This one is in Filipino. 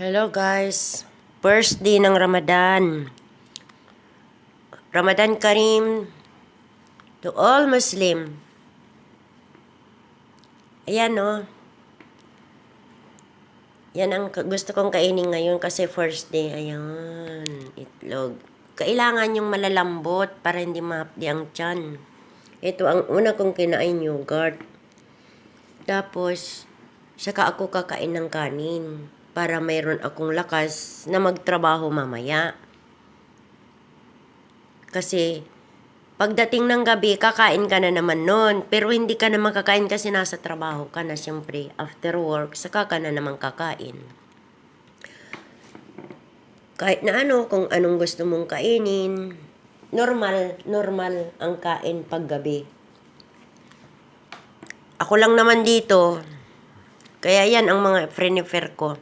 Hello guys, first day ng Ramadan. Ramadan Kareem to all Muslim. Ayan o. Yan ang gusto kong kainin ngayon kasi first day. Ayan, itlog. Kailangan yung malalambot para hindi mahapdi ang tiyan. Ito ang una kong kinain, yogurt. Tapos, saka ako kakain ng kanin para mayroon akong lakas na magtrabaho mamaya. Kasi, pagdating ng gabi, kakain ka na naman nun. Pero hindi ka naman kakain kasi nasa trabaho ka na, siyempre. After work, saka ka na naman kakain. Kahit na ano, kung anong gusto mong kainin, normal ang kain paggabi. Ako lang naman dito, kaya yan ang mga prefer ko.